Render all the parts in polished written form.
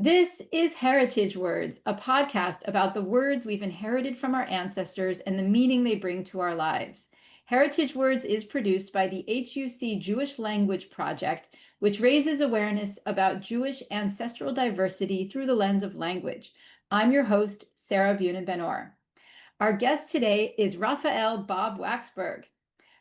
This is Heritage Words, a podcast about the words we've inherited from our ancestors and the meaning they bring to our lives. Heritage Words is produced by the HUC Jewish Language Project, which raises awareness about Jewish ancestral diversity through the lens of language. I'm your host, Sarah Bunin Benor. Our guest today is Raphael Bob-Waksberg.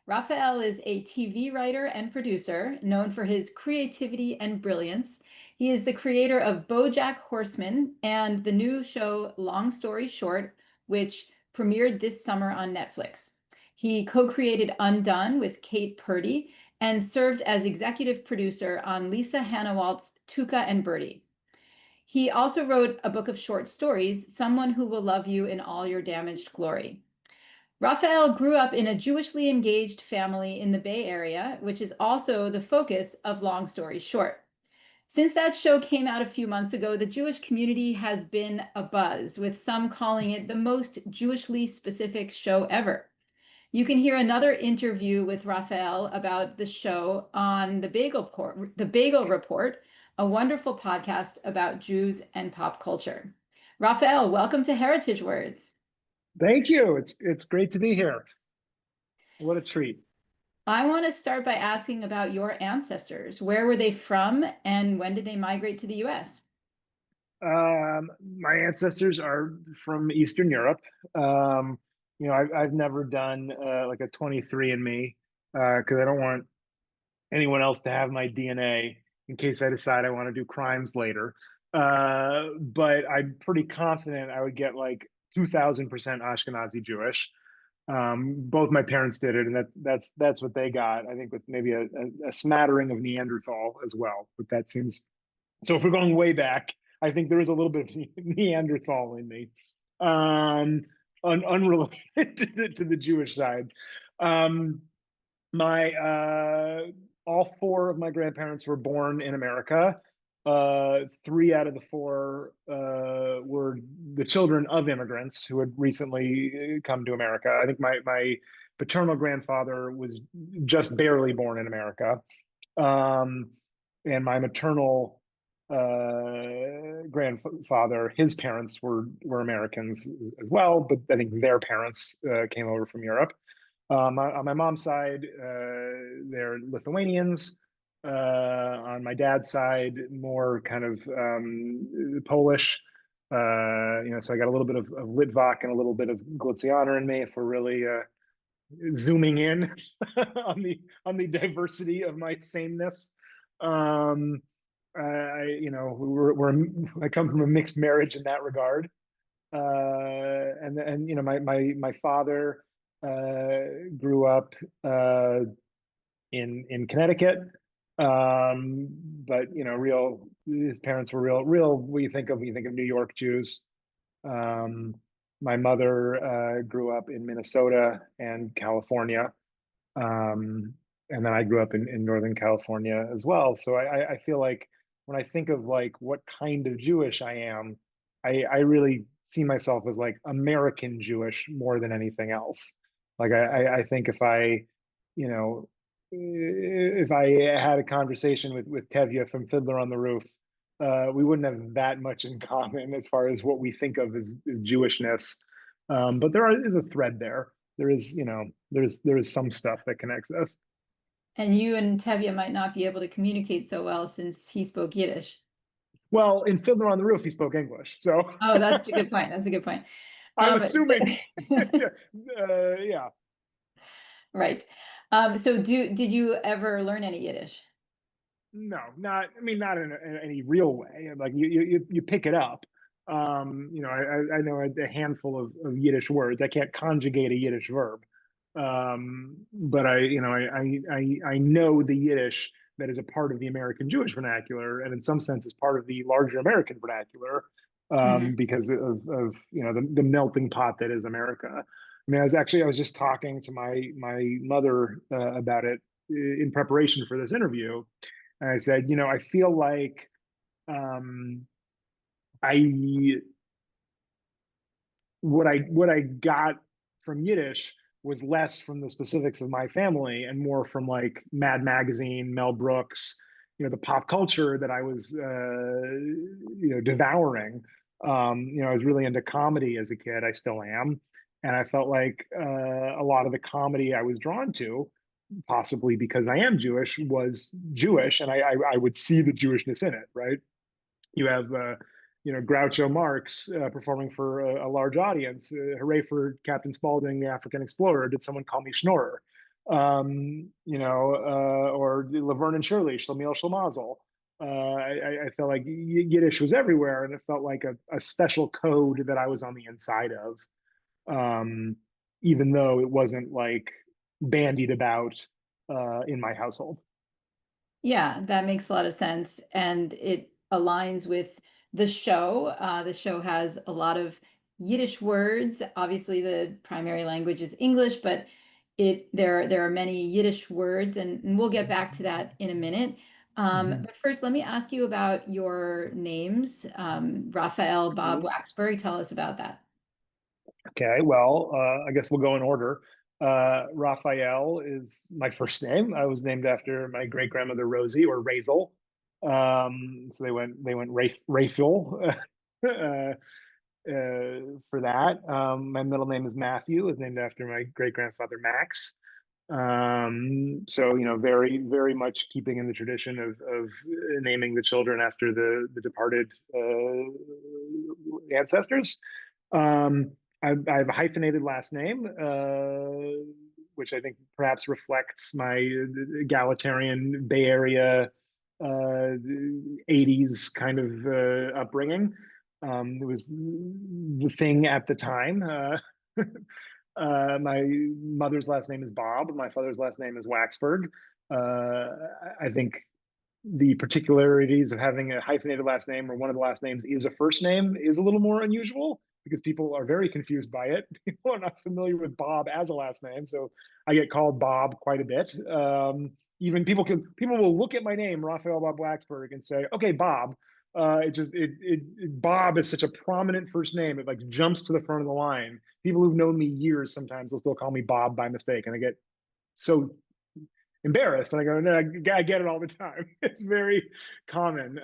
Raphael is a TV writer and producer known for his creativity and brilliance. He is the creator of BoJack Horseman and the new show Long Story Short, which premiered this summer on Netflix. He co-created Undone with Kate Purdy and served as executive producer on Lisa Hannawalt's Tuca and Birdie. He also wrote a book of short stories, Someone Who Will Love You in All Your Damaged Glory. Raphael grew up in a Jewishly engaged family in the Bay Area, which is also the focus of Long Story Short. Since that show came out a few months ago, the Jewish community has been abuzz, with some calling it the most Jewishly specific show ever. You can hear another interview with Raphael about the show on the Bagel Report, a wonderful podcast about Jews and pop culture. Raphael, welcome to Heritage Words. Thank you. It's great to be here. What a treat. I want to start by asking about your ancestors. Where were they from and when did they migrate to the US? My ancestors are from Eastern Europe. I've never done like a 23andMe because I don't want anyone else to have my DNA in case I decide I want to do crimes later. But I'm pretty confident I would get like 2000% Ashkenazi Jewish. Both my parents did it, and that's what they got. I think with maybe a smattering of Neanderthal as well. But that seems so. If we're going way back, I think there is a little bit of Neanderthal in me, unrelated to the Jewish side. My all four of my grandparents were born in America. Three out of the four were the children of immigrants who had recently come to America. I think my paternal grandfather was just barely born in America. And my maternal grandfather, his parents were Americans as well, but I think their parents came over from Europe. On my mom's side, they're Lithuanians. On my dad's side, more kind of Polish. So I got a little bit of Litvak and a little bit of Galicianer in me if we're really zooming in on the diversity of my sameness. I come from a mixed marriage in that regard. My father grew up in Connecticut, but his parents were real. What you think of when you think of New York Jews. My mother grew up in Minnesota and California, and then I grew up in Northern California as well. So I feel like when I think of like what kind of Jewish I am, I really see myself as like American Jewish more than anything else. Like I think if I had a conversation with Tevye from Fiddler on the Roof, we wouldn't have that much in common as far as what we think of as Jewishness. But is a thread there. There is some stuff that connects us. And you and Tevye might not be able to communicate so well since he spoke Yiddish. Well, in Fiddler on the Roof, he spoke English. So oh, that's a good point. That's a good point. I'm assuming. Yeah. Right. So did you ever learn any Yiddish? No, not in any real way. Like you pick it up. I know a handful of Yiddish words. I can't conjugate a Yiddish verb. But I know the Yiddish that is a part of the American Jewish vernacular, and in some sense is part of the larger American vernacular, because of the melting pot that is America. I mean, I was just talking to my mother about it in preparation for this interview, and I said, I feel like what I got from Yiddish was less from the specifics of my family and more from like Mad Magazine, Mel Brooks, the pop culture that I was devouring. I was really into comedy as a kid. I still am, and I felt like a lot of the comedy I was drawn to, possibly because I am Jewish, was Jewish, and I would see the Jewishness in it. Right? You have Groucho Marx performing for a large audience. Hooray for Captain Spaulding, the African explorer! Did someone call me Schnorrer? Or Laverne and Shirley, Shlemiel Shlemazel. I felt like Yiddish was everywhere, and it felt like a special code that I was on the inside of, even though it wasn't like bandied about in my household. Yeah, that makes a lot of sense. And it aligns with the show. The show has a lot of Yiddish words. Obviously, the primary language is English, but there are many Yiddish words, and we'll get back to that in a minute. Mhm. But first, let me ask you about your names. Raphael Bob-Waksberg, tell us about that. Okay, well, I guess we'll go in order. Raphael is my first name. I was named after my great grandmother Rosie, or Razel. So they went Raphael uh, for that. My middle name is Matthew. Is named after my great grandfather Max. So very very much keeping in the tradition of naming the children after the departed ancestors. I have a hyphenated last name, which I think perhaps reflects my egalitarian Bay Area 80s kind of upbringing. It was the thing at the time. My mother's last name is Bob. My father's last name is Waxberg. I think the particularities of having a hyphenated last name or one of the last names is a first name is a little more unusual because people are very confused by it. People are not familiar with Bob as a last name, so I get called Bob quite a bit. Even people will look at my name, Raphael Bob-Waksberg, and say, "Okay, Bob." Bob is such a prominent first name; it like jumps to the front of the line. People who've known me years sometimes they'll still call me Bob by mistake, and I get so embarrassed. And I go, no, I get it all the time. It's very common.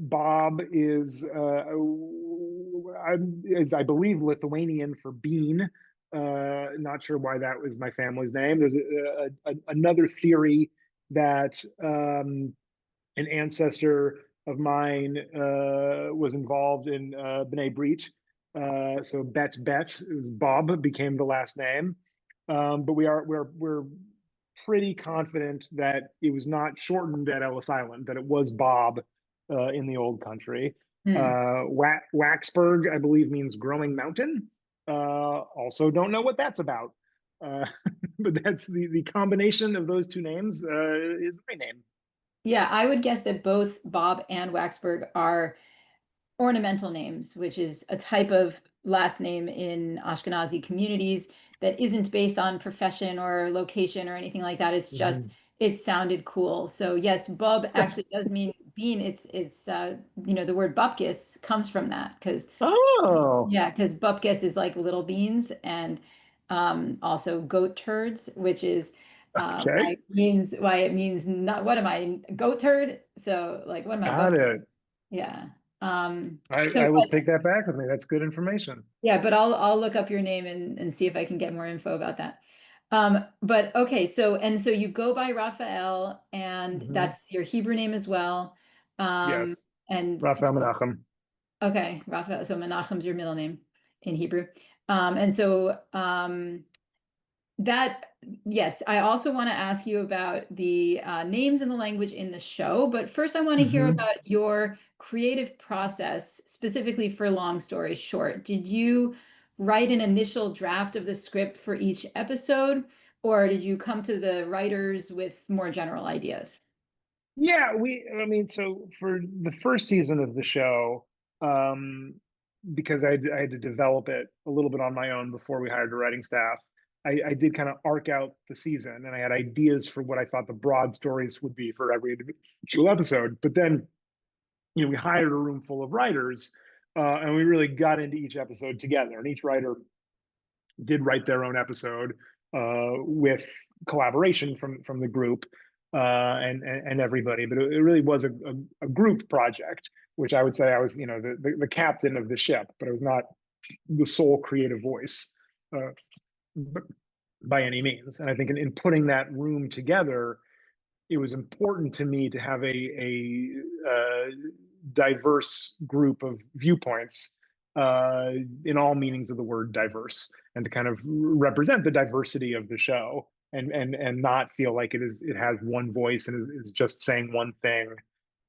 Bob I believe, Lithuanian for bean. Not sure why that was my family's name. There's another theory that an ancestor of mine was involved in B'nai Brit. So Bet Bob became the last name. But we're pretty confident that it was not shortened at Ellis Island, that it was Bob in the old country. Hmm. Waxberg, I believe, means growing mountain. Also, don't know what that's about. Uh, but that's the combination of those two names is my name. Yeah, I would guess that both Bob and Waxberg are ornamental names, which is a type of last name in Ashkenazi communities that isn't based on profession or location or anything like that. It's just Mhm. it sounded cool. So yes, Bub actually does mean bean. It's the word bupkis comes from that because Oh, yeah, because bupkis is like little beans and also goat turds, which is okay. why it means not what am I goat turd? So like what am I Got bupkis? it. Yeah. I will take that back with me. That's good information. Yeah, but I'll look up your name and see if I can get more info about that. But okay, so you go by Raphael, and Hmm. that's your Hebrew name as well. Yes, And Raphael Menachem. okay, Raphael. So Menachem's your middle name in Hebrew. And so that, yes, I also want to ask you about the names and the language in the show, but first I want to hear Hmm. about your creative process, specifically for Long Story Short. Did you write an initial draft of the script for each episode, or did you come to the writers with more general ideas? Yeah, I mean, so for the first season of the show, um, because I had to develop it a little bit on my own before we hired a writing staff, I did kind of arc out the season and I had ideas for what I thought the broad stories would be for every individual episode. But then, we hired a room full of writers, and we really got into each episode together. And each writer did write their own episode with collaboration from the group. and everybody, but it really was a group project, which I would say I was, the captain of the ship, but I was not the sole creative voice uh, by any means. And I think in putting that room together, it was important to me to have a diverse group of viewpoints in all meanings of the word diverse, and to kind of represent the diversity of the show, and not feel like it has one voice and is just saying one thing,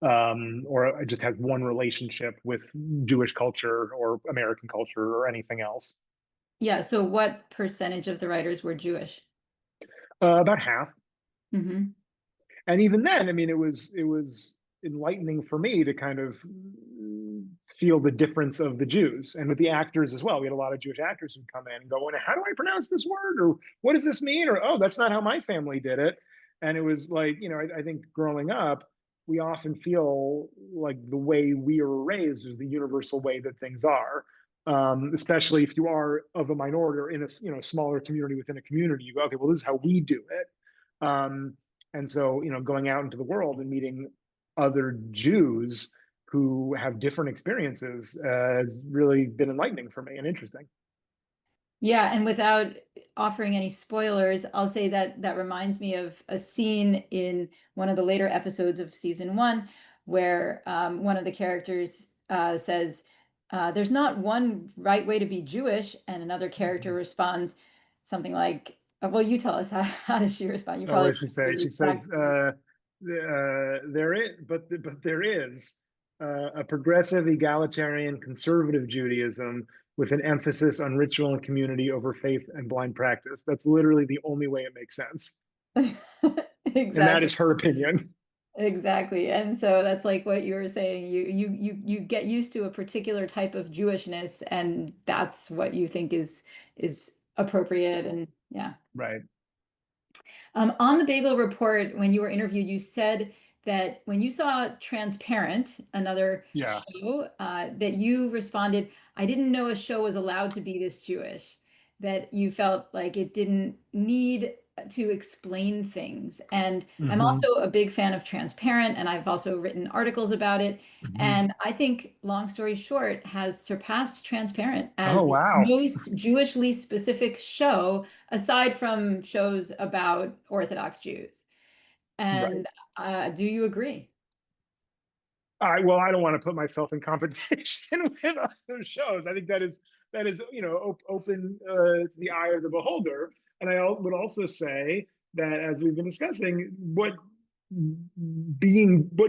or it just has one relationship with Jewish culture or American culture or anything else. Yeah, so what percentage of the writers were Jewish? About half. Hmm. And even then, I mean, it was enlightening for me to kind of feel the difference of the Jews, and with the actors as well. We had a lot of Jewish actors who come in and go, "Well, how do I pronounce this word?" Or "What does this mean?" Or "Oh, that's not how my family did it." And it was like, I think growing up, we often feel like the way we were raised is the universal way that things are. Especially if you are of a minority or in a smaller community within a community, you go, okay, well, this is how we do it. And so, going out into the world and meeting other Jews who have different experiences has really been enlightening for me and interesting. Yeah, and without offering any spoilers, I'll say that that reminds me of a scene in one of the later episodes of season one where one of the characters says, "There's not one right way to be Jewish," and another character Mhm. responds something like, "Well, you tell us." How does she respond? You Oh, what probably does she say? remember She the exact says, "There is, but there is a progressive, egalitarian, conservative Judaism with an emphasis on ritual and community over faith and blind practice." That's literally the only way it makes sense, and that Exactly. is her opinion. Exactly. And so that's like what you were saying. You get used to a particular type of Jewishness, and that's what you think is appropriate. And yeah. Right. On the Bagel Report, when you were interviewed, you said that when you saw Transparent, another Yeah. show, that you responded, "I didn't know a show was allowed to be this Jewish," that you felt like it didn't need to explain things. And I'm Hmm. also a big fan of Transparent, and I've also written articles about it. Hmm. And I think, long story short, has surpassed Transparent Oh, as the wow. most Jewishly specific show aside from shows about Orthodox Jews. Right. And do you agree? Well, I don't want to put myself in competition with other shows. I think that is open to the eye of the beholder. And would also say that, as we've been discussing, what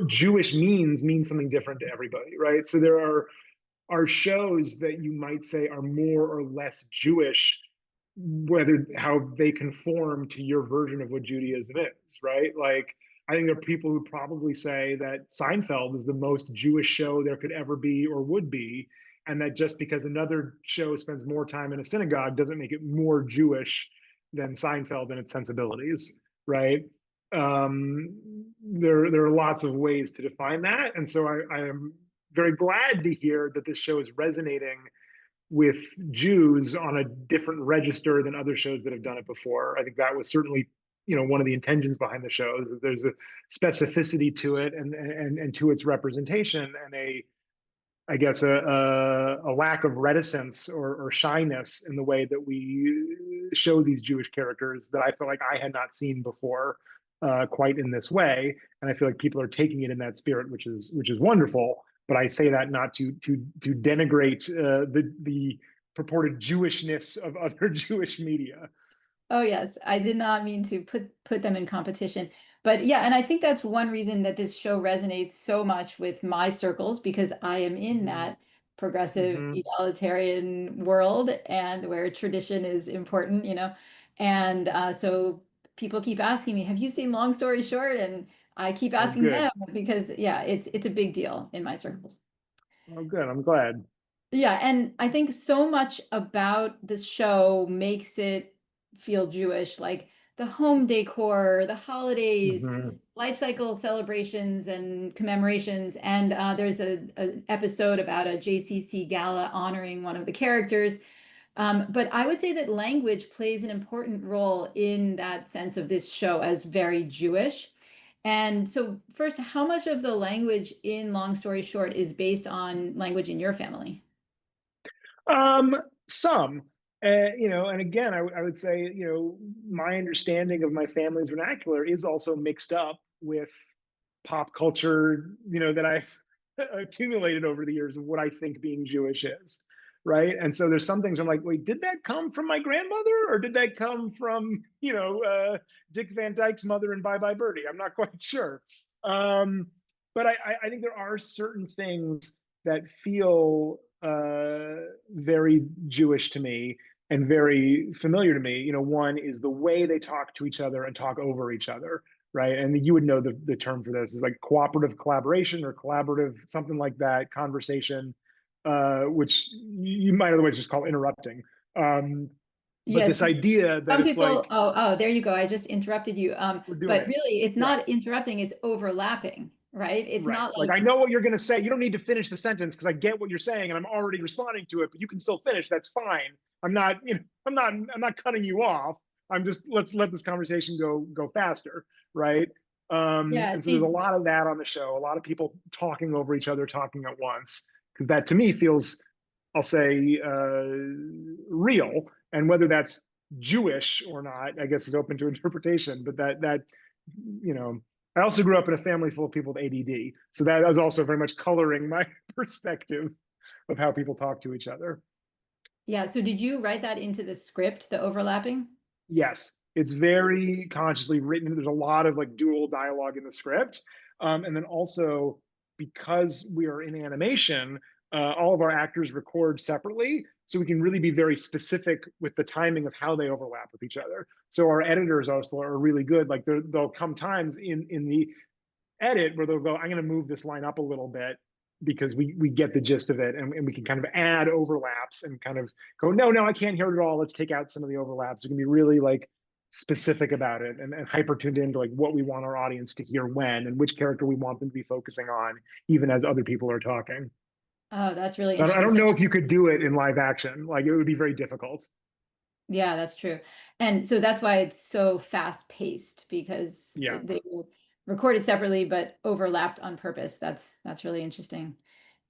Jewish means something different to everybody, right? So there are shows that you might say are more or less Jewish, whether how they conform to your version of what Judaism is, right? Like, I think there are people who probably say that Seinfeld is the most Jewish show there could ever be or would be, and that just because another show spends more time in a synagogue doesn't make it more Jewish than Seinfeld in its sensibilities, right? There are lots of ways to define that, and so I am very glad to hear that this show is resonating with Jews on a different register than other shows that have done it before. I think that was certainly, one of the intentions behind the show is that there's a specificity to it, and to its representation, and I guess a lack of reticence or shyness in the way that we show these Jewish characters that I feel like I had not seen before, quite in this way. And I feel like people are taking it in that spirit, which is wonderful. But I say that not to denigrate the purported Jewishness of other Jewish media. Oh yes, I did not mean to put them in competition. But yeah, and I think that's one reason that this show resonates so much with my circles because I am in Mm-hmm. that progressive Mm-hmm. egalitarian world and where tradition is important, And so people keep asking me, "Have you seen Long Story Short?" And I keep Oh, asking them good. because yeah, it's a big deal in my circles. Oh, good. I'm glad. Yeah, and I think so much about the show makes it feel Jewish, like the home decor, the holidays, Mm-hmm. life cycle celebrations and commemorations. And there's an episode about a JCC gala honoring one of the characters. But I would say that language plays an important role in that sense of this show as very Jewish. And so first, how much of the language in Long Story Short is based on language in your family? Some, and again, I would say, my understanding of my family's vernacular is also mixed up with pop culture, that I've accumulated over the years of what I think being Jewish is, right? And so there's some things I'm like, wait, did that come from my grandmother, or did that come from, Dick Van Dyke's mother in Bye Bye Birdie? I'm not quite sure. But I think there are certain things that feel very Jewish to me and very familiar to me. One is the way they talk to each other and talk over each other, right? And you would know the term for this is like cooperative collaboration or collaborative, something like that, conversation, which you might otherwise just call interrupting. But Yes, this idea that some it's people, like, oh, there you go. I just interrupted you. we're doing But it. really, it's Yeah. not interrupting, it's overlapping, right? It's Right. not Like, like, I know what you're going to say. You don't need to finish the sentence because I get what you're saying and I'm already responding to it, but you can still finish. That's fine. I'm not cutting you off. I'm just, let's let this conversation go faster. Right. yeah, And so there's a lot of that on the show, a lot of people talking over each other, talking at once, because that to me feels, I'll say, real. And whether that's Jewish or not, I guess is open to interpretation, but that, you know, I also grew up in a family full of people with ADD. So that was also very much coloring my perspective of how people talk to each other. yeah. So did you write that into the script, the overlapping? Yes, it's very consciously written. There's a lot of like dual dialogue in the script. And then also, because we are in animation, all of our actors record separately. So we can really be very specific with the timing of how they overlap with each other. So our editors also are really good. Like there'll come times in the edit where they'll go, I'm going to move this line up a little bit because we get the gist of it, and we can kind of add overlaps and kind of go, no, I can't hear it at all. Let's take out some of the overlaps. We can be really like specific about it, and hyper tuned into like what we want our audience to hear when and which character we want them to be focusing on, even as other people are talking. Oh, that's really I interesting. don't So know if you could do it in live action. Like, it would be very difficult. yeah, that's true. And so that's why it's so fast paced because Yeah. they were recorded separately but overlapped on purpose. That's really interesting.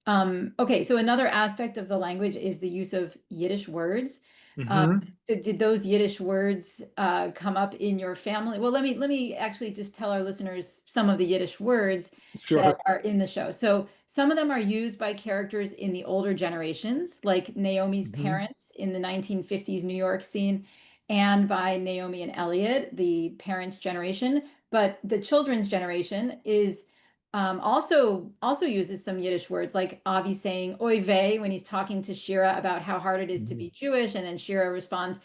Okay, so another aspect of the language is the use of Yiddish words. Um, Hmm. did those Yiddish words come up in your family? Well, let me actually just tell our listeners some of the Yiddish words that Sure. are in the show. So some of them are used by characters in the older generations, like Naomi's Hmm. parents in the 1950s New York scene, and by Naomi and Elliot, the parents' generation. But the children's generation is also uses some Yiddish words like Avi saying oy vey when he's talking to Shira about how hard it is to Hmm. be Jewish, and then Shira responds,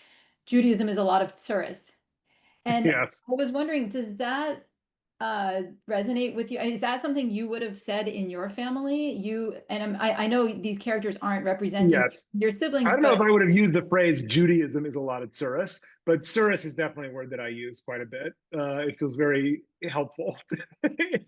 Judaism is a lot of tsures. And I Yes. was wondering, does that resonate with you? Is that something you would have said in your family? I know these characters aren't representing Yes. your I siblings, don't know if but I would have used the phrase Judaism is a lot of Tsures, but Tsures is definitely a word that I use quite a bit. It feels very helpful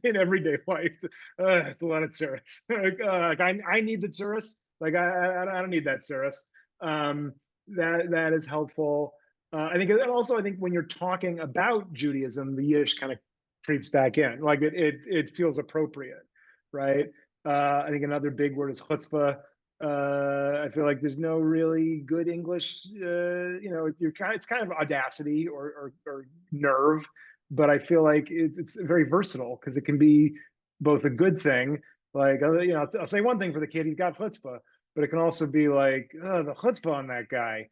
in everyday life. It's a lot of Tsures. Like I need the Tsures. Like I don't need that Tsures. That is helpful. I think, and also I think when you're talking about Judaism, the Yiddish kind of creeps back in. Like it feels appropriate, right? I think another big word is chutzpah. I feel like there's no really good English. It's kind of audacity or nerve, but I feel like it's very versatile because it can be both a good thing, like I'll say one thing for the kid, he's got chutzpah, but it can also be like, oh, the chutzpah on that guy,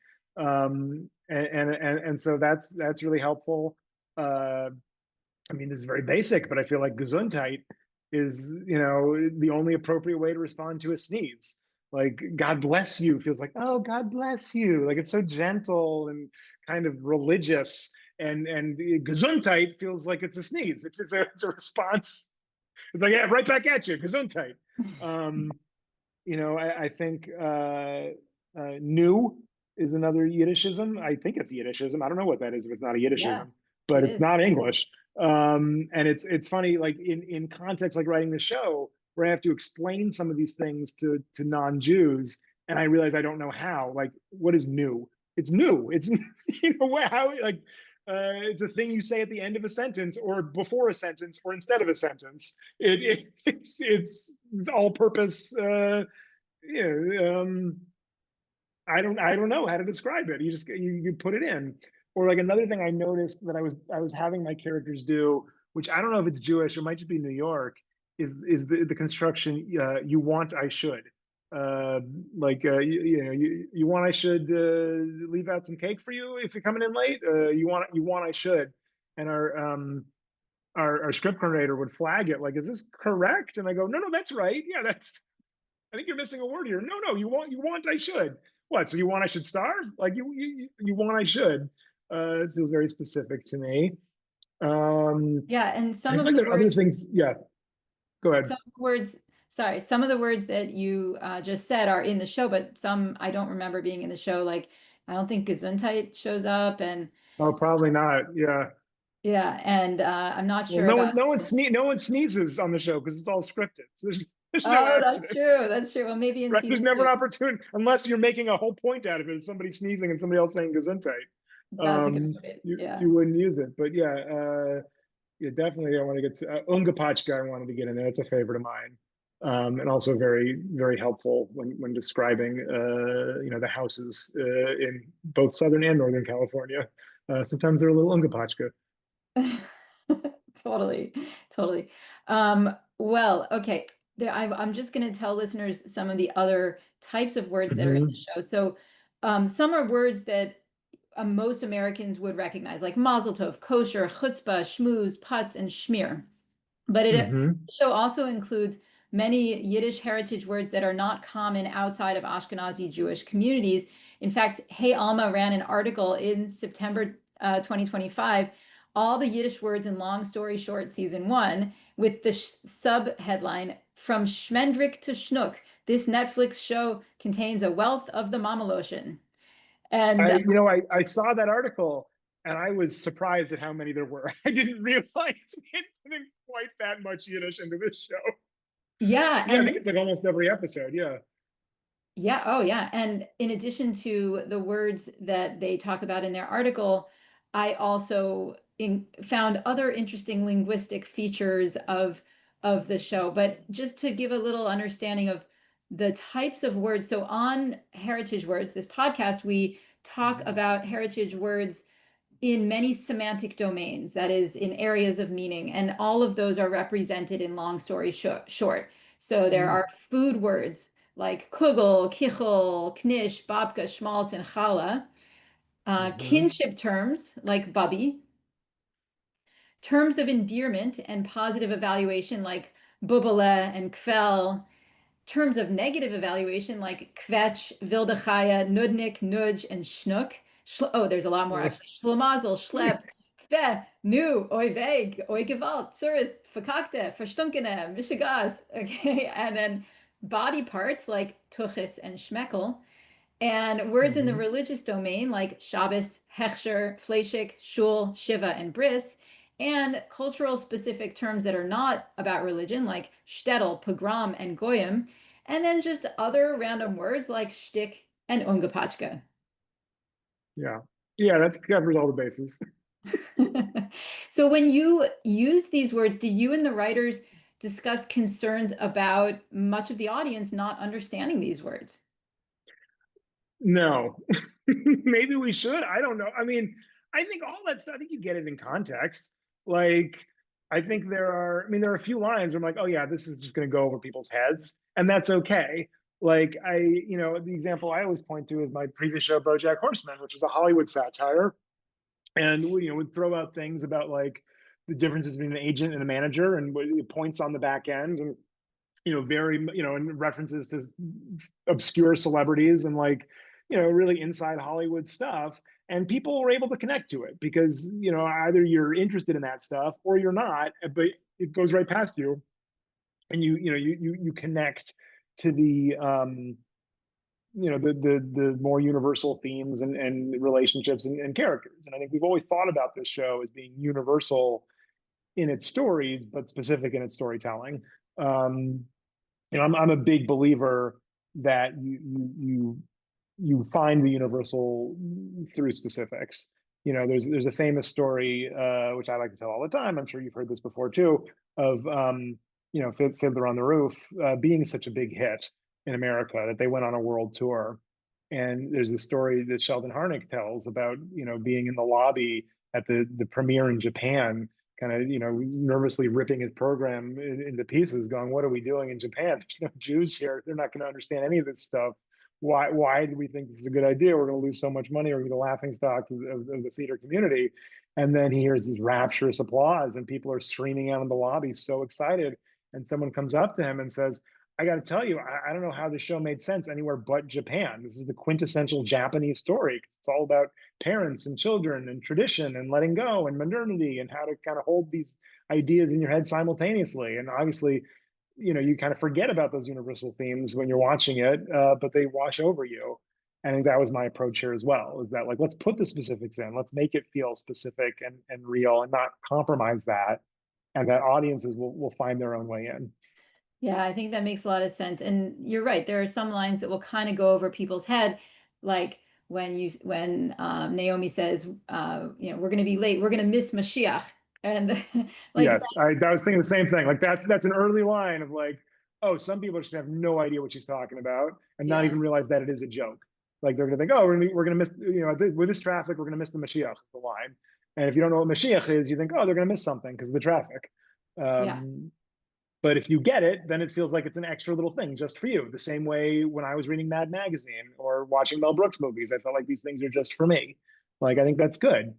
and so that's really helpful. I mean, this is very basic, but I feel like Gesundheit is, the only appropriate way to respond to a sneeze. Like, God bless you feels like, oh, God bless you. Like, it's so gentle and kind of religious. And Gesundheit feels like it's a sneeze. It's a response. It's like, yeah, right back at you, Gesundheit. Um, I think new is another Yiddishism. I think it's Yiddishism. I don't know what that is if it's not a yeah, Yiddishism, but it it's is. not English. And it's funny, like in context, like writing the show, where I have to explain some of these things to non-Jews, and I realize I don't know how. Like, what is new? It's new. It's how like It's a thing you say at the end of a sentence, or before a sentence, or instead of a sentence. It's all purpose. Yeah, I don't know how to describe it. You put it in. Or like another thing I noticed that I was having my characters do, which I don't know if it's Jewish, it might just be New York, is the construction, you want I should. Uh, you want I should leave out some cake for you if you're coming in late. You want I should, and our script coordinator would flag it like, is this correct? And I go, no, that's right. Yeah, that's, I think you're missing a word here. No, you want I should. What? So you want I should starve? Like you want I should. It feels very specific to me. Yeah, and I some think of the other words, things. Yeah, go ahead. some words, sorry, some of the words that you just said are in the show, but some I don't remember being in the show. Like I don't think Gesundheit shows up, and Oh, probably not. Yeah. yeah, and I'm not Well, sure about. no one sneezes on the show because it's all scripted. So there's no Oh, that's accidents. true. That's true. Well, maybe in Right? There's season never an two. opportunity unless you're making a whole point out of it. Somebody sneezing and somebody else saying Gesundheit. That's a good point. Yeah. You wouldn't use it, but yeah, yeah, definitely. I want to get to ungepatchke. I wanted to get in there. It's a favorite of mine, and also very very helpful when describing the houses in both Southern and Northern California. Sometimes they're a little ungepatchke. Totally, totally. Well, okay. I'm just going to tell listeners some of the other types of words that are in the Hmm. show. So, some are words that most Americans would recognize, like mazel tov, kosher, chutzpah, shmooze, putz, and schmear. But Hmm. the show also includes many Yiddish heritage words that are not common outside of Ashkenazi Jewish communities. In fact, Hey Alma ran an article in September 2025, all the Yiddish words in Long Story Short season one, with the sub headline From Schmendrick to Shnook. This Netflix show contains a wealth of the Mamaloshin. And I saw that article and I was surprised at how many there were. I didn't realize we had putting quite that much Yiddish into this show. yeah, Yeah, I think and it's like almost every episode. Yeah. yeah, oh yeah. And in addition to the words that they talk about in their article, I also found other interesting linguistic features of the show. But just to give a little understanding of the types of words. So on Heritage Words, this podcast, we talk Mhm. about heritage words in many semantic domains, that is, in areas of meaning, and all of those are represented in long story short. So there Mhm. are food words like kugel, kichel, knish, babka, schmaltz, and challah. Mhm. Kinship terms like bubby. Terms of endearment and positive evaluation like bubele and kvel. Terms of negative evaluation like kvetch, vildechaya, nudnik, nudge, and schnook. Oh, there's a lot more actually. Schlamazel, schlep, fe, nu, oi veg, oi gewalt, Tsures, verkackte, verstunkene, mishigas. Okay, and then body parts like tuchis and schmeckel. And words in the Mhm. religious domain like Shabbos, Hechsher, Fleshik, Shul, Shiva, and Bris, and cultural specific terms that are not about religion like shtetl, pogrom, and goyim, and then just other random words like shtick and ungepatchke. Yeah. Yeah, that covers all the bases. So when you use these words, do you and the writers discuss concerns about much of the audience not understanding these words? No. Maybe we should. I don't know. I mean, I think all that stuff, I think you get it in context. Like, there are a few lines where I'm like, oh yeah, this is just going to go over people's heads, and that's okay. Like, the example I always point to is my previous show, BoJack Horseman, which was a Hollywood satire, and would throw out things about like the differences between an agent and a manager, and points on the back end, and very, and references to obscure celebrities and like, really inside Hollywood stuff. And people were able to connect to it because, either you're interested in that stuff or you're not, but it goes right past you. And you connect to the, the more universal themes and relationships and characters. And I think we've always thought about this show as being universal in its stories, but specific in its storytelling. Um, I'm a big believer that you find the universal through specifics. there's a famous story, which I like to tell all the time. I'm sure you've heard this before too, of Fiddler on the Roof being such a big hit in America that they went on a world tour. And there's this story that Sheldon Harnick tells about being in the lobby at the premiere in Japan, kind of nervously ripping his program into pieces, going, "What are we doing in Japan? There's no Jews here. They're not going to understand any of this stuff. Why do we think this is a good idea? We're going to lose so much money. We're going to be the laughing stock of the theater community." And then he hears this rapturous applause, and people are screaming out in the lobby, so excited. And someone comes up to him and says, "I got to tell you, I don't know how this show made sense anywhere but Japan. This is the quintessential Japanese story. It's all about parents and children and tradition and letting go and modernity and how to kind of hold these ideas in your head simultaneously. And obviously, you kind of forget about those universal themes when you're watching it, but they wash over you." I think that was my approach here as well, is that like, let's put the specifics in, let's make it feel specific and real and not compromise that. And that audiences will find their own way in. Yeah, I think that makes a lot of sense. And you're right. There are some lines that will kind of go over people's head, like when Naomi says, we're going to be late, we're going to miss Mashiach, and like Yes, I was thinking the same thing. Like that's an early line of like, oh, some people just have no idea what she's talking about and not yeah, even realize that it is a joke. Like they're gonna think, oh, we're gonna miss, with this traffic, we're gonna miss the Mashiach, the line. And if you don't know what Mashiach is, you think, oh, they're gonna miss something because of the traffic. yeah. Um, but if you get it, then it feels like it's an extra little thing just for you. The same way when I was reading Mad Magazine or watching Mel Brooks movies, I felt like these things are just for me. Like I think that's good.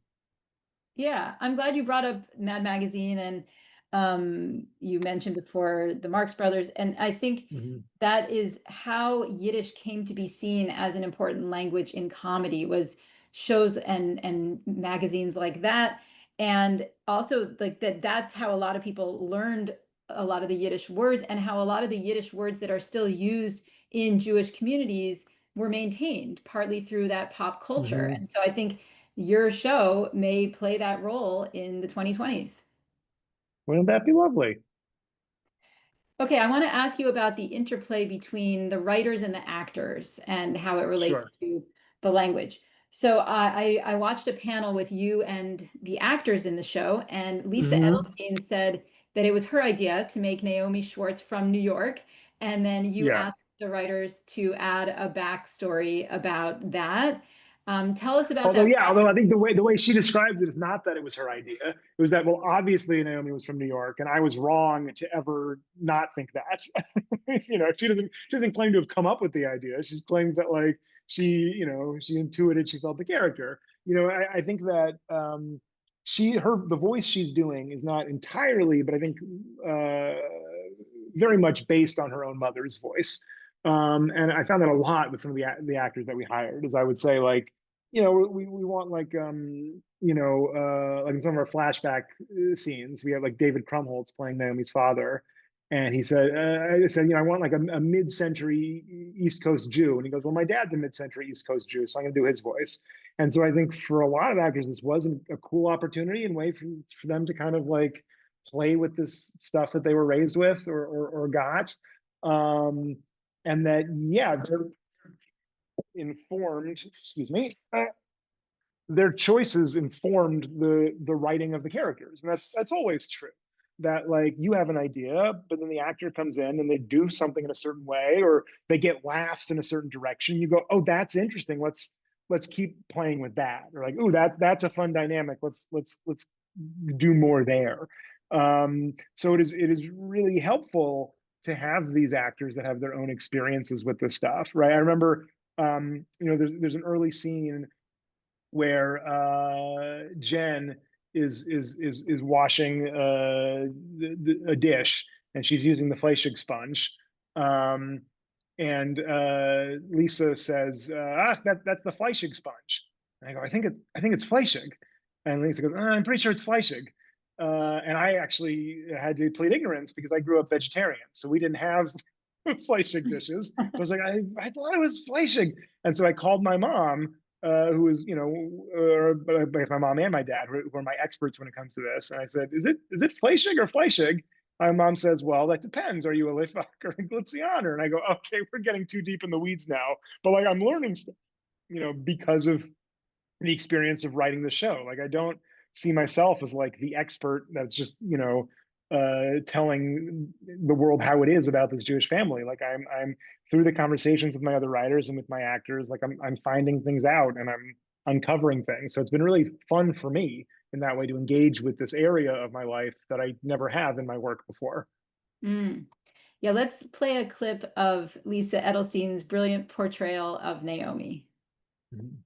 Yeah, I'm glad you brought up Mad Magazine and you mentioned before the Marx Brothers. And I think Mhm. that is how Yiddish came to be seen as an important language in comedy, was shows and magazines like that. And also like that's how a lot of people learned a lot of the Yiddish words, and how a lot of the Yiddish words that are still used in Jewish communities were maintained partly through that pop culture. Mhm. And so I think your show may play that role in the 2020s. Wouldn't that be lovely? Okay, I want to ask you about the interplay between the writers and the actors and how it Sure. relates to the language. So I watched a panel with you and the actors in the show, and Lisa Hmm. Edelstein said that it was her idea to make Naomi Schwartz from New York, and then you Yeah. asked the writers to add a backstory about that. Tell us about Although, that yeah, process. although I think the way she describes it is not that it was her idea. It was that, well, obviously Naomi was from New York, and I was wrong to ever not think that. She doesn't claim to have come up with the idea. She's claimed that like she intuited, she felt the character. I think that the voice she's doing is not entirely, but I think uh, very much based on her own mother's voice. And I found that a lot with some of the actors that we hired, is I would say like, we want like like in some of our flashback scenes, we have like David Krumholtz playing Naomi's father, and he said, I said, I want like a mid-century East Coast Jew, and he goes, well, my dad's a mid-century East Coast Jew, so I'm going to do his voice. And so I think for a lot of actors, this wasn't a cool opportunity and way for them to kind of like play with this stuff that they were raised with or got. Um, and that, yeah, they're informed, excuse me, their choices informed the writing of the characters, and that's always true. That like you have an idea, but then the actor comes in and they do something in a certain way, or they get laughs in a certain direction. You go, oh, that's interesting. Let's keep playing with that. Or like, oh, that's a fun dynamic. Let's do more there. So it is really helpful to have these actors that have their own experiences with this stuff, right? I remember, there's an early scene where Jen is washing a dish, and she's using the Fleischig sponge. Um, and Lisa says, that's the Fleischig sponge. And I go, I think it's Fleischig. And Lisa goes, I'm pretty sure it's Fleischig. And I actually had to plead ignorance because I grew up vegetarian, so we didn't have Fleischig dishes. I was like, I thought it was Fleischig, and so I called my mom, who is, both my mom and my dad, who are my experts when it comes to this. And I said, is it Fleischig or Fleischig? My mom says, well, that depends. Are you a Litvak or a Glitzianer? And I go, okay, we're getting too deep in the weeds now. But like, I'm learning stuff, because of the experience of writing the show. Like I don't see myself as like the expert that's just, telling the world how it is about this Jewish family. Like I'm through the conversations with my other writers and with my actors, like I'm finding things out and I'm uncovering things. So it's been really fun for me in that way to engage with this area of my life that I never have in my work before. Mm. Yeah, let's play a clip of Lisa Edelstein's brilliant portrayal of Naomi. Mhm.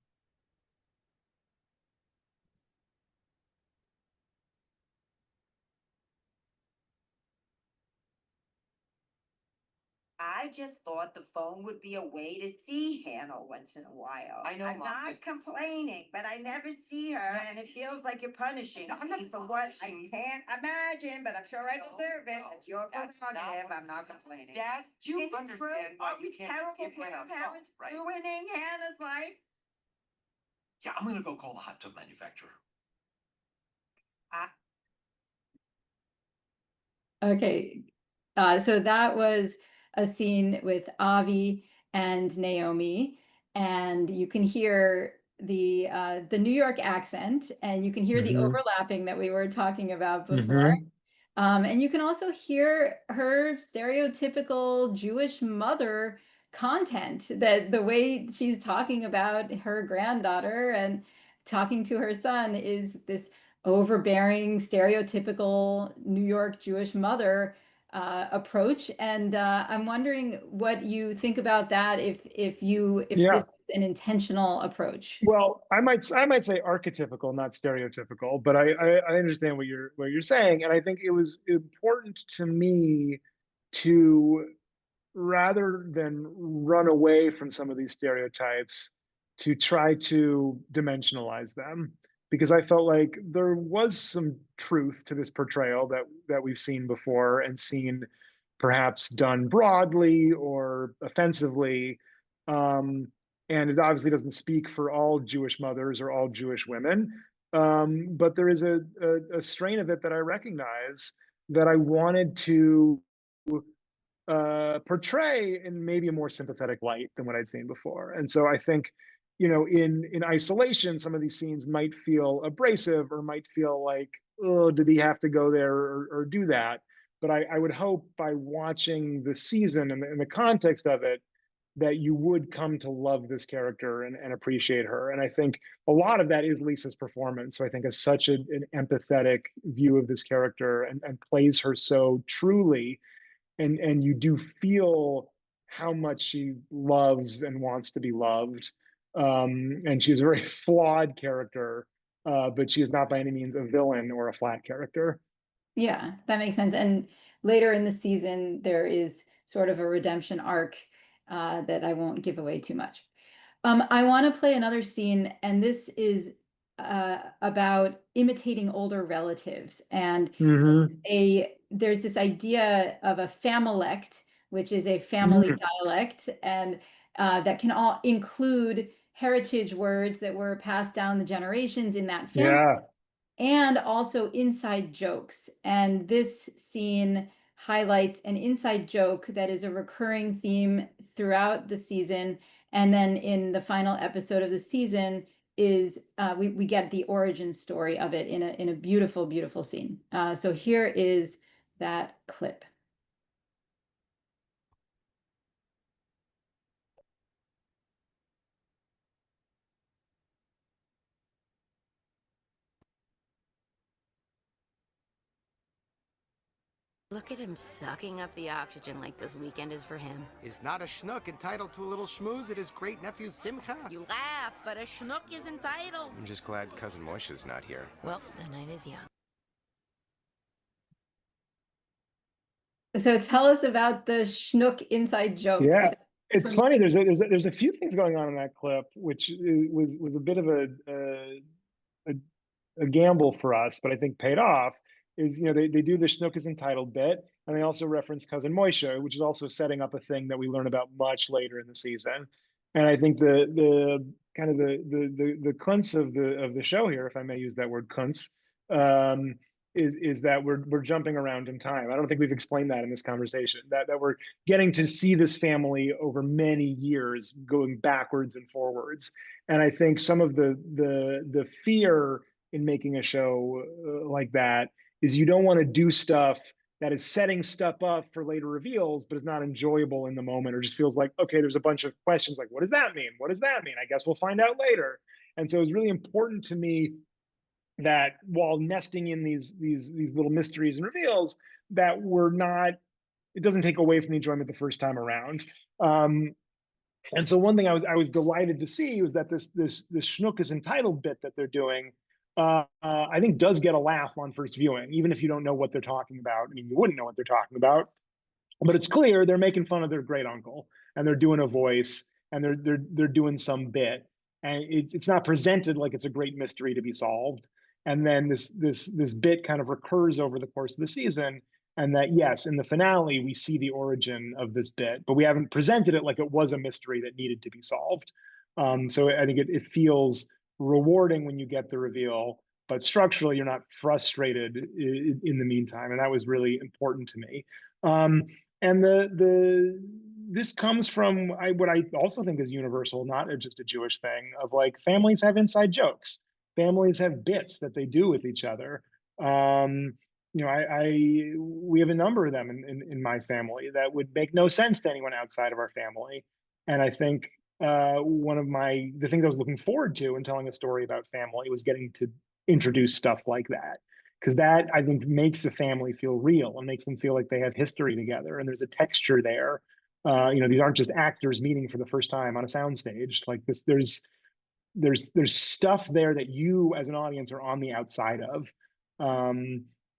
I just thought the phone would be a way to see Hannah once in a while. I know, I'm Mom. not complaining, but I never see her, No. and it feels like you're punishing No, I'm not me for what I punishing you. can't imagine, but I'm sure I No, deserve it. no, It's your that's not prerogative. what- I'm not complaining. Dad, you Is it understand true? why Are you we can't terrible give Hannah a phone, grandparents right? ruining Hannah's life? Yeah, I'm gonna go call the hot tub manufacturer. Okay, so that was a scene with Avi and Naomi, and you can hear the New York accent, and you can hear the Mhm. overlapping that we were talking about before. Mhm. And you can also hear her stereotypical Jewish mother content, that the way she's talking about her granddaughter and talking to her son is this overbearing, stereotypical New York Jewish mother approach. And I'm wondering what you think about that, if Yeah. this was an intentional approach. Well, I might say archetypical, not stereotypical, but I understand what you're saying, and I think it was important to me to, rather than run away from some of these stereotypes, to try to dimensionalize them, because I felt like there was some truth to this portrayal that we've seen before and seen perhaps done broadly or offensively. Um, and it obviously doesn't speak for all Jewish mothers or all Jewish women. But there is a strain of it that I recognize that I wanted to portray in maybe a more sympathetic light than what I'd seen before. And so I think, in isolation, some of these scenes might feel abrasive or might feel like, oh, did he have to go there or do that? But I would hope by watching the season and the context of it, that you would come to love this character and appreciate her. And I think a lot of that is Lisa's performance. So I think as such an empathetic view of this character and plays her so truly, and you do feel how much she loves and wants to be loved. And she's a very flawed character, but she is not by any means a villain or a flat character. Yeah, that makes sense. And later in the season, there is sort of a redemption arc that I won't give away too much. I want to play another scene, and this is about imitating older relatives. And Mm-hmm. there's this idea of a familect, which is a family Mm-hmm. dialect, and that can all include heritage words that were passed down the generations in that family, Yeah. and also inside jokes. And this scene highlights an inside joke that is a recurring theme throughout the season. And then in the final episode of the season is we get the origin story of it in a beautiful, beautiful scene. So here is that clip. Look at him sucking up the oxygen like this weekend is for him. Is not a Shnook entitled to a little schmooze at his great nephew Simcha? You laugh, but a Shnook is entitled. I'm just glad cousin Moisha's not here. Well, the night is young. So tell us about the Shnook inside joke. Yeah. It's From funny. There's a few things going on in that clip, which was a bit of a a gamble for us, but I think paid off. Is, they do the Schnook is entitled bit, and they also reference cousin Moisha, which is also setting up a thing that we learn about much later in the season. And I think the kind of the kunz of the show here, if I may use that word kunz, is that we're jumping around in time. I don't think we've explained that in this conversation, that we're getting to see this family over many years going backwards and forwards. And I think some of the fear in making a show like that is you don't want to do stuff that is setting stuff up for later reveals, but is not enjoyable in the moment, or just feels like, okay, there's a bunch of questions like, what does that mean? What does that mean? I guess we'll find out later. And so it's really important to me that while nesting in these little mysteries and reveals, that we're not, it doesn't take away from the enjoyment the first time around. And so one thing I was delighted to see was that this Shnook is entitled bit that they're doing, I think does get a laugh on first viewing, even if you don't know what they're talking about. I mean, you wouldn't know what they're talking about, but it's clear they're making fun of their great uncle, and they're doing a voice, and they're doing some bit, and it's not presented like it's a great mystery to be solved. And then this bit kind of recurs over the course of the season, and that yes, in the finale we see the origin of this bit, but we haven't presented it like it was a mystery that needed to be solved. So I think it feels rewarding when you get the reveal, but structurally you're not frustrated in the meantime, and that was really important to me. And this comes from what I also think is universal, not just a Jewish thing, of like families have inside jokes, families have bits that they do with each other. You know, we have a number of them in my family that would make no sense to anyone outside of our family, and I think one of the things I was looking forward to in telling a story about family was getting to introduce stuff like that, because that I think makes the family feel real and makes them feel like they have history together, and there's a texture there. You know, these aren't just actors meeting for the first time on a soundstage. Like this, there's stuff there that you as an audience are on the outside of.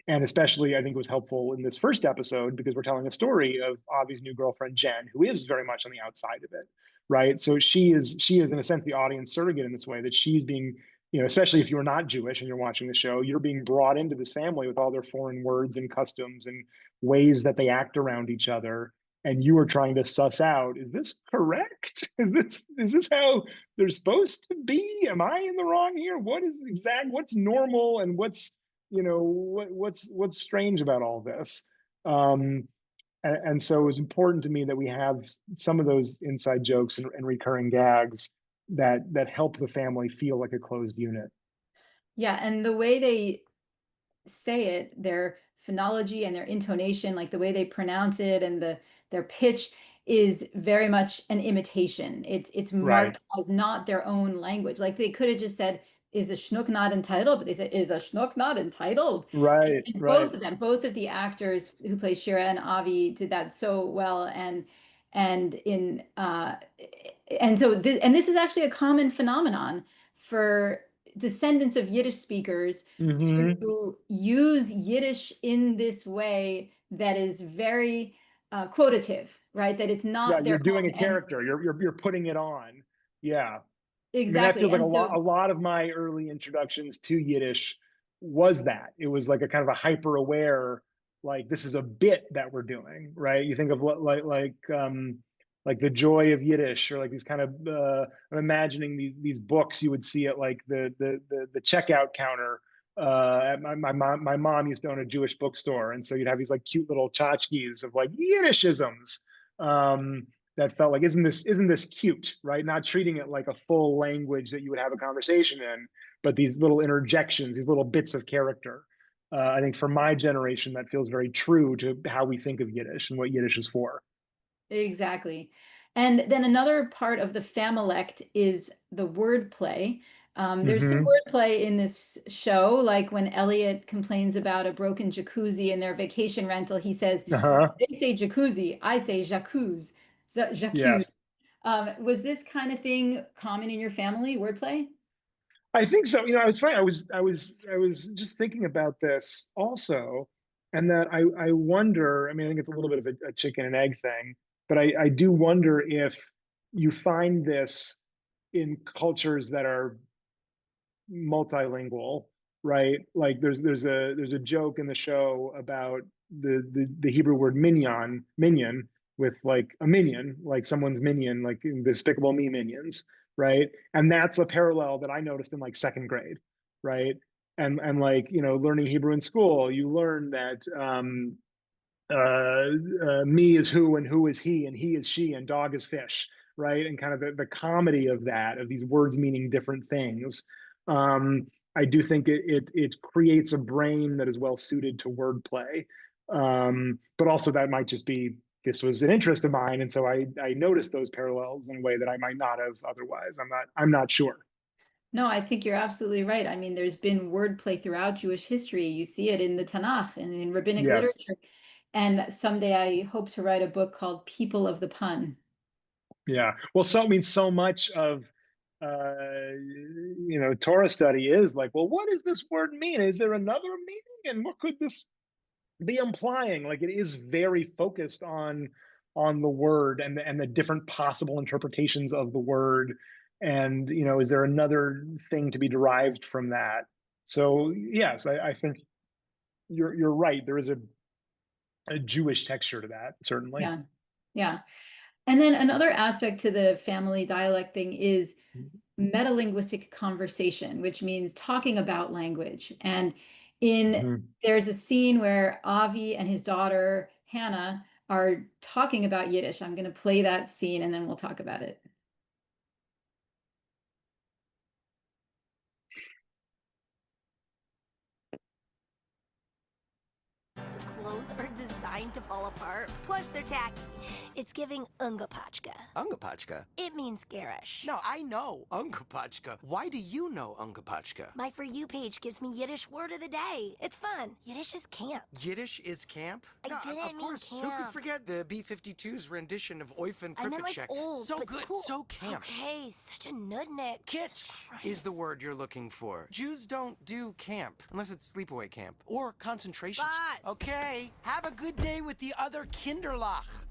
And especially I think it was helpful in this first episode because we're telling a story of Avi's new girlfriend, Jen, who is very much on the outside of it, right? So she is in a sense the audience surrogate in this way, that she's being, you know, especially if you're not Jewish and you're watching the show, you're being brought into this family with all their foreign words and customs and ways that they act around each other. And you are trying to suss out, is this correct? Is this how they're supposed to be? Am I in the wrong here? What's normal and what's, you know, what's strange about all this? And so it was important to me that we have some of those inside jokes and recurring gags that help the family feel like a closed unit. Yeah, and the way they say it, their phonology and their intonation, like the way they pronounce it and their pitch is very much an imitation. It's marked as not their own language. Like they could have just said, is a Shnook not entitled? But they said, is a Shnook not entitled? Right, and right. Both of them, both of the actors who play Shira and Avi did that so well. And so this is actually a common phenomenon for descendants of Yiddish speakers to use Yiddish in this way that is very quotative, right? That it's not you're their doing own. a character. You're putting it on. Yeah. Exactly. I mean, that feels like and a lot of my early introductions to Yiddish was that. It was like a kind of a hyper aware, like this is a bit that we're doing, right? You think of like the joy of Yiddish, or like these kind of I'm imagining these books you would see at like the checkout counter. At my mom used to own a Jewish bookstore, and so you'd have these like cute little tchotchkes of like Yiddishisms. That felt like, isn't this cute, right? Not treating it like a full language that you would have a conversation in, but these little interjections, these little bits of character. I think for my generation, that feels very true to how we think of Yiddish and what Yiddish is for. Exactly. And then another part of the familect is the wordplay. There's some wordplay in this show, like when Elliot complains about a broken jacuzzi in their vacation rental, he says, they say jacuzzi, I say jacuzzi. Yes. Was this kind of thing common in your family, wordplay? I think so. You know, I was trying. I was just thinking about this also, and that I wonder. I mean, I think it's a little bit of a chicken and egg thing, but I do wonder if you find this in cultures that are multilingual, right? Like there's a joke in the show about the Hebrew word minion with like a minion, like someone's minion, like in Despicable Me minions, right? And that's a parallel that I noticed in like second grade, right? and like, you know, learning Hebrew in school, you learn that me is who and who is he is she and dog is fish, right? And kind of the comedy of that, of these words meaning different things. I do think it creates a brain that is well suited to wordplay. But also that might just be, this was an interest of mine, and so I noticed those parallels in a way that I might not have otherwise. I'm not sure. No, I think you're absolutely right. I mean, there's been wordplay throughout Jewish history. You see it in the Tanakh and in rabbinic Yes. literature. And someday I hope to write a book called People of the Pun. Yeah. Well, so I mean, so much of you know, Torah study is like, well, what does this word mean? Is there another meaning? And what could this be implying? Like, it is very focused on the word and the different possible interpretations of the word. And, you know, is there another thing to be derived from that? So yes, I think you're right. There is a Jewish texture to that, certainly. Yeah. Yeah. And then another aspect to the family dialect thing is metalinguistic conversation, which means talking about language. And there's a scene where Avi and his daughter Hannah are talking about Yiddish. I'm going to play that scene and then we'll talk about it. Clothes are designed to fall apart, plus they're tacky. It's giving ungepatchke. Ungepatchke? It means garish. No, I know ungepatchke. Why do you know ungepatchke? My For You page gives me Yiddish word of the day. It's fun. Yiddish is camp. Yiddish is camp? I No, didn't of mean course. Who camp. could forget the B-52's rendition of Eufen I meant like Pripyat? old, So but good, cool. so camp. Okay, such a nudnik. Kitsch is the word you're looking for. Jews don't do camp, unless it's sleepaway camp or concentration. Boss. Okay, have a good day with the other Kinderlach.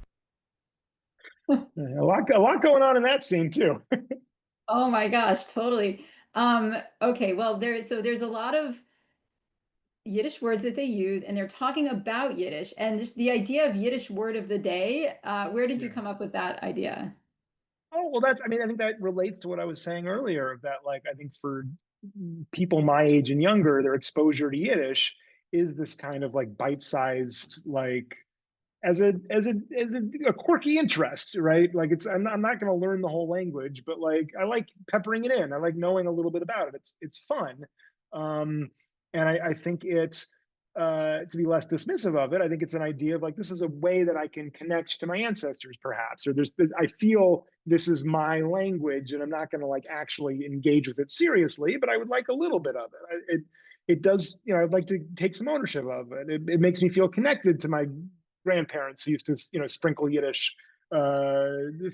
A lot going on in that scene too. Oh my gosh, totally. Okay, well, there's a lot of Yiddish words that they use, and they're talking about Yiddish, and just the idea of Yiddish word of the day. Where did you come up with that idea? Oh, well, I mean, I think that relates to what I was saying earlier, of that, like, I think for people my age and younger, their exposure to Yiddish is this kind of like bite-sized, like, as a quirky interest, right? Like, I'm not going to learn the whole language, but like, I like peppering it in. I like knowing a little bit about it. It's fun. And I think to be less dismissive of it, I think it's an idea of like, this is a way that I can connect to my ancestors, perhaps, or I feel this is my language, and I'm not going to like actually engage with it seriously, but I would like a little bit of it. It does, you know, I'd like to take some ownership of it. It makes me feel connected to my grandparents who used to, you know, sprinkle Yiddish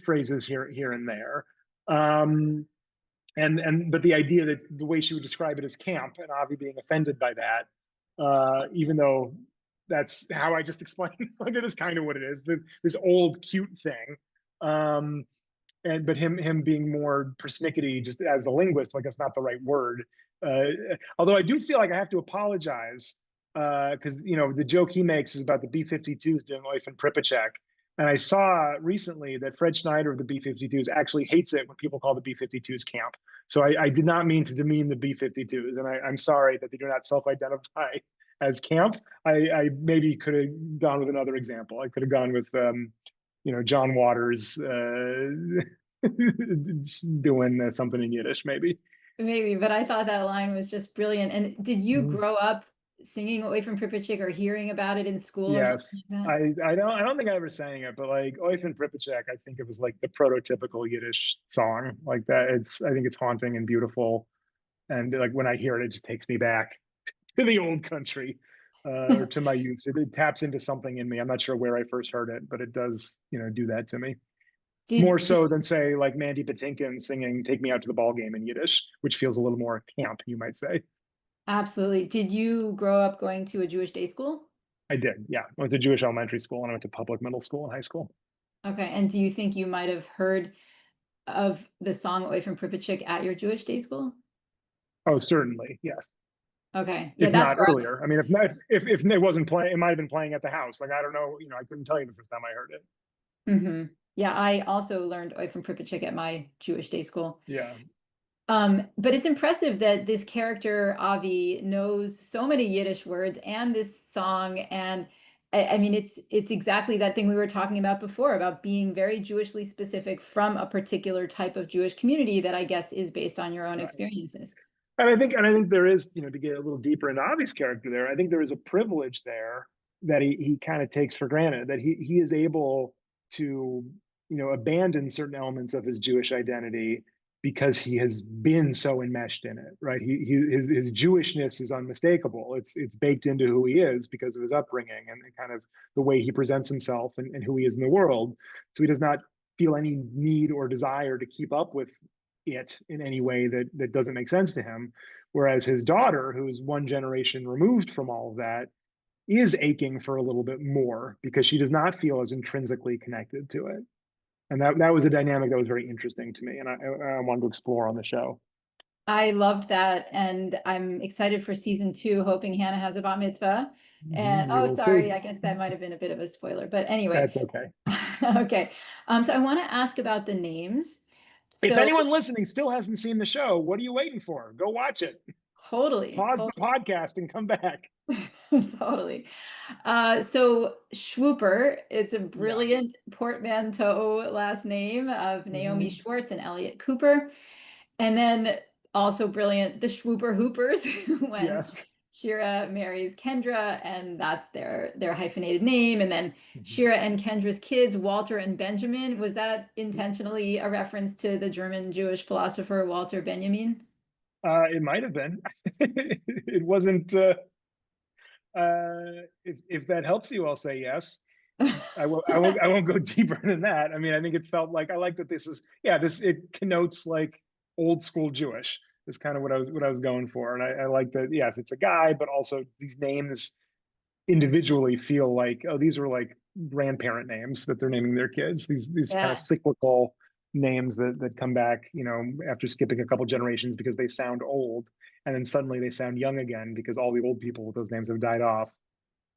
phrases here and there. But the idea that the way she would describe it as camp, and Avi being offended by that, even though that's how I just explained, like, it is kind of what it is, this old cute thing. But him being more persnickety, just as a linguist, like, that's not the right word. Although I do feel like I have to apologize, because, you know, the joke he makes is about the B-52s doing Eufen Pripyat. And I saw recently that Fred Schneider of the B-52s actually hates it when people call the B-52s camp. So I did not mean to demean the B-52s, and I'm sorry that they do not self-identify as camp. I maybe could have gone with another example. I could have gone with, you know, John Waters doing something in Yiddish, maybe. Maybe, but I thought that line was just brilliant. And did you grow up singing Eufen Pripyat or hearing about it in school or Yes, something like that? I don't think I ever sang it, but like Eufen Pripyat, I think it was like the prototypical Yiddish song, like that. I think it's haunting and beautiful, and like when I hear it, it just takes me back to the old country, or to my youth. It taps into something in me. I'm not sure where I first heard it, but it does, you know, do that to me. More so than, say, like Mandy Patinkin singing "Take Me Out to the Ball Game" in Yiddish, which feels a little more camp, you might say. Absolutely. Did you grow up going to a Jewish day school? I did, yeah. I went to Jewish elementary school, and I went to public middle school and high school. Okay. And do you think you might have heard of the song Eufen Pripyat at your Jewish day school? Oh, certainly, yes. Okay. Yeah, If that's not where earlier. I mean, if it wasn't playing, it might have been playing at the house. Like, I don't know, you know, I couldn't tell you the first time I heard it. Yeah, I also learned Eufen Pripyat at my Jewish day school. Yeah. But it's impressive that this character, Avi, knows so many Yiddish words and this song. And I mean, it's exactly that thing we were talking about before, about being very Jewishly specific from a particular type of Jewish community that I guess is based on your own Right. experiences. And I think there is, to get a little deeper into Avi's character there, I think there is a privilege there that he kind of takes for granted, that he is able to, abandon certain elements of his Jewish identity because he has been so enmeshed in it, right? His Jewishness is unmistakable. It's baked into who he is because of his upbringing and kind of the way he presents himself and who he is in the world. So he does not feel any need or desire to keep up with it in any way that doesn't make sense to him. Whereas his daughter, who's one generation removed from all of that, is aching for a little bit more because she does not feel as intrinsically connected to it. And that was a dynamic that was very interesting to me, and I wanted to explore on the show. I loved that, and I'm excited for season 2, hoping Hannah has a bat mitzvah. And We will sorry, see. I guess that might have been a bit of a spoiler, but anyway. That's okay. Okay. So I want to ask about the names. If So anyone listening still hasn't seen the show, what are you waiting for? Go watch it. totally. Pause the podcast and come back. Totally. So Schwooper, it's a brilliant portmanteau last name of Naomi Schwartz and Elliot Cooper. And then also brilliant, the Schwooper Hoopers, when Shira marries Kendra, and that's their hyphenated name. And then Shira and Kendra's kids, Walter and Benjamin. Was that intentionally a reference to the German Jewish philosopher Walter Benjamin? It might have been. It wasn't. If that helps you, I'll say yes. I won't go deeper than that. I mean, I think it felt like, I like that this is, it connotes like old school Jewish is kind of what I was going for. And I like that, yes, it's a guy, but also these names individually feel like, oh, these are like grandparent names that they're naming their kids. These kind of cyclical names that come back, after skipping a couple generations because they sound old, and then suddenly they sound young again because all the old people with those names have died off.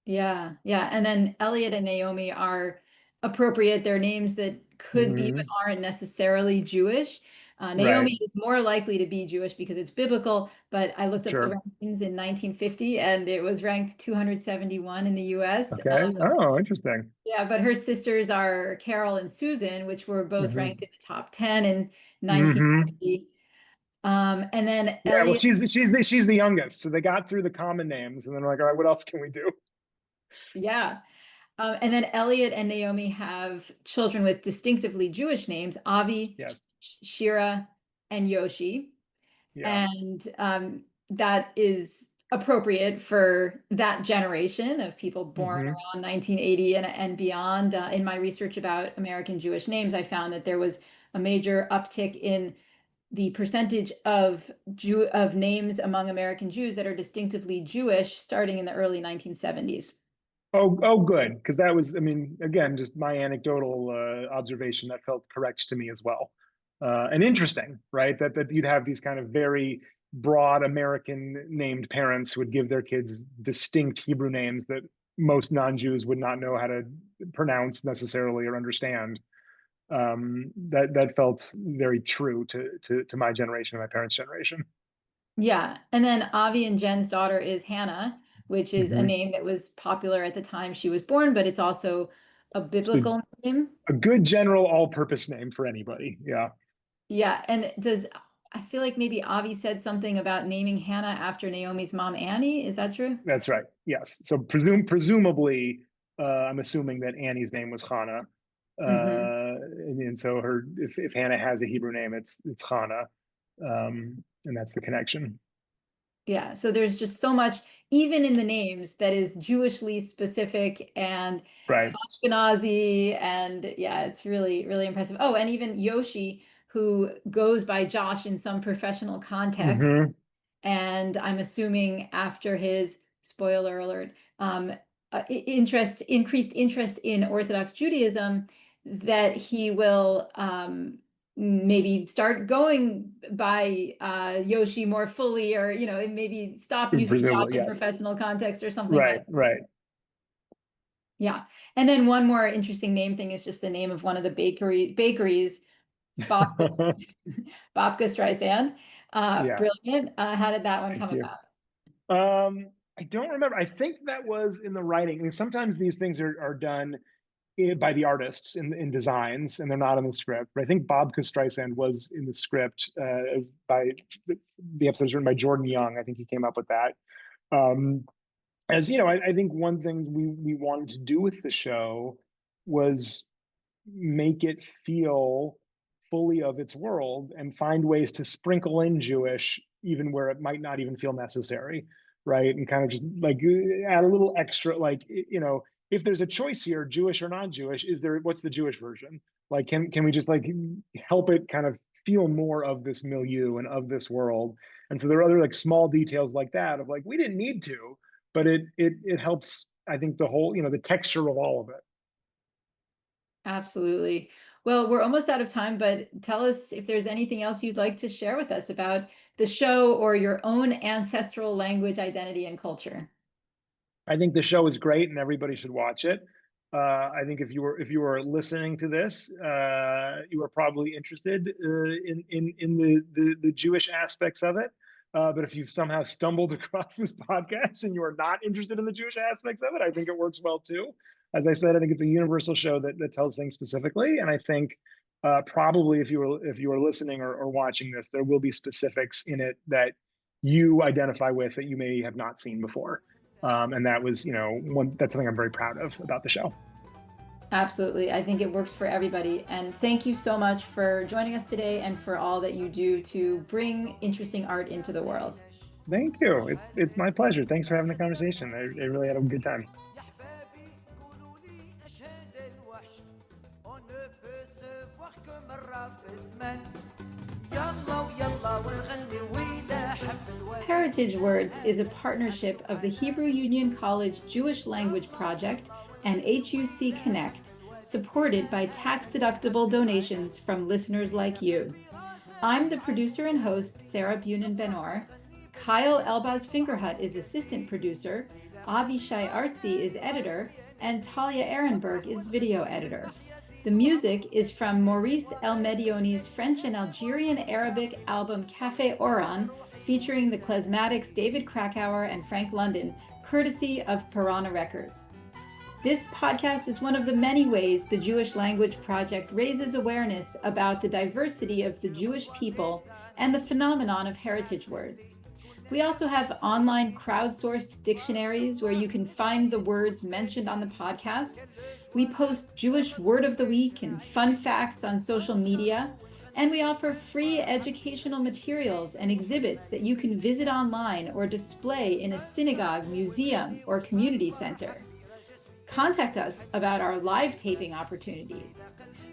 Yeah. And then Elliot and Naomi are appropriate. They're names that could be but aren't necessarily Jewish. Naomi is more likely to be Jewish because it's biblical, but I looked up the rankings in 1950 and it was ranked 271 in the US. Okay. Oh, interesting. Yeah, but her sisters are Carol and Susan, which were both ranked in the top 10 in 1950. And then Elliot, well, she's the youngest, so they got through the common names, and then like, all right, what else can we do? Yeah. And then Elliot and Naomi have children with distinctively Jewish names, Avi, Shira, and Yoshi. And that is appropriate for that generation of people born around 1980 and beyond. In my research about American Jewish names, I found that there was a major uptick in the percentage of names among American Jews that are distinctively Jewish starting in the early 1970s. Oh, good. Because that was, I mean, again, just my anecdotal observation that felt correct to me as well. And interesting, right? That you'd have these kind of very broad American named parents who would give their kids distinct Hebrew names that most non-Jews would not know how to pronounce necessarily or understand. That felt very true to my generation, my parents' generation. Yeah. And then Avi and Jen's daughter is Hannah, which is a name that was popular at the time she was born, but it's also a biblical name. A good general all-purpose name for anybody. Yeah. Yeah. And I feel like maybe Avi said something about naming Hannah after Naomi's mom, Annie. Is that true? That's right. Yes. So presumably, I'm assuming that Annie's name was Hannah. And so if Hannah has a Hebrew name, it's Hannah. And that's the connection. Yeah, so there's just so much, even in the names, that is Jewishly specific and Ashkenazi, and it's really, really impressive. Oh, and even Yoshi, who goes by Josh in some professional context, and I'm assuming after his, spoiler alert, increased interest in Orthodox Judaism, that he will maybe start going by Yoshi more fully, or maybe stop using Josh in professional context or something like that. Right. Yeah. And then one more interesting name thing is just the name of one of the bakeries, Babka Streisand. Yeah. Brilliant. How did that one Thank come you. about? I don't remember. I think that was in the writing. I mean, sometimes these things are done by the artists in designs, and they're not in the script. But I think Bob Streisand was in the script by the episode was written by Jordan Young. I think he came up with that. As you know, I think one thing we wanted to do with the show was make it feel fully of its world and find ways to sprinkle in Jewish even where it might not even feel necessary, right? And kind of just like add a little extra, like, you know, if there's a choice here, Jewish or non-Jewish, what's the Jewish version? Like, can we just like help it kind of feel more of this milieu and of this world? And so there are other like small details like that of like, we didn't need to, but it helps, I think, the whole, you know, the texture of all of it. Absolutely. Well, we're almost out of time, but tell us if there's anything else you'd like to share with us about the show or your own ancestral language, identity, and culture. I think the show is great and everybody should watch it. I think if you were listening to this, you were probably interested in the Jewish aspects of it. But if you've somehow stumbled across this podcast and you are not interested in the Jewish aspects of it, I think it works well too. As I said, I think it's a universal show that tells things specifically, and I think probably if you were listening or watching this, there will be specifics in it that you identify with that you may have not seen before. And that was, you know, that's something I'm very proud of about the show. Absolutely. I think it works for everybody. And thank you so much for joining us today and for all that you do to bring interesting art into the world. Thank you. It's my pleasure. Thanks for having the conversation. I really had a good time. Heritage Words is a partnership of the Hebrew Union College Jewish Language Project and HUC Connect, supported by tax-deductible donations from listeners like you. I'm the producer and host, Sarah Bunin Benor. Kyle Elbaz Fingerhut is assistant producer, Avishay Artsy is editor, and Talia Ehrenberg is video editor. The music is from Maurice El Medioni's French and Algerian Arabic album Café Oran, featuring the Klezmatics David Krakauer and Frank London, courtesy of Piranha Records. This podcast is one of the many ways the Jewish Language Project raises awareness about the diversity of the Jewish people and the phenomenon of heritage words. We also have online crowdsourced dictionaries where you can find the words mentioned on the podcast. We post Jewish Word of the Week and fun facts on social media. And we offer free educational materials and exhibits that you can visit online or display in a synagogue, museum, or community center. Contact us about our live taping opportunities.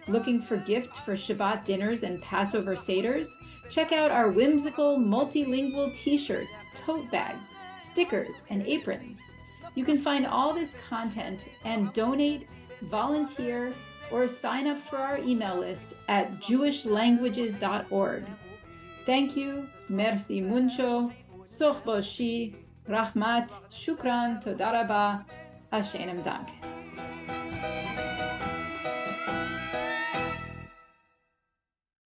Looking for gifts for Shabbat dinners and Passover seders? Check out our whimsical multilingual t-shirts, tote bags, stickers, and aprons. You can find all this content and donate, volunteer, or sign up for our email list at jewishlanguages.org. Thank you, merci mucho, soch boshi, rahmat, shukran, toda rabah, ashenem dank.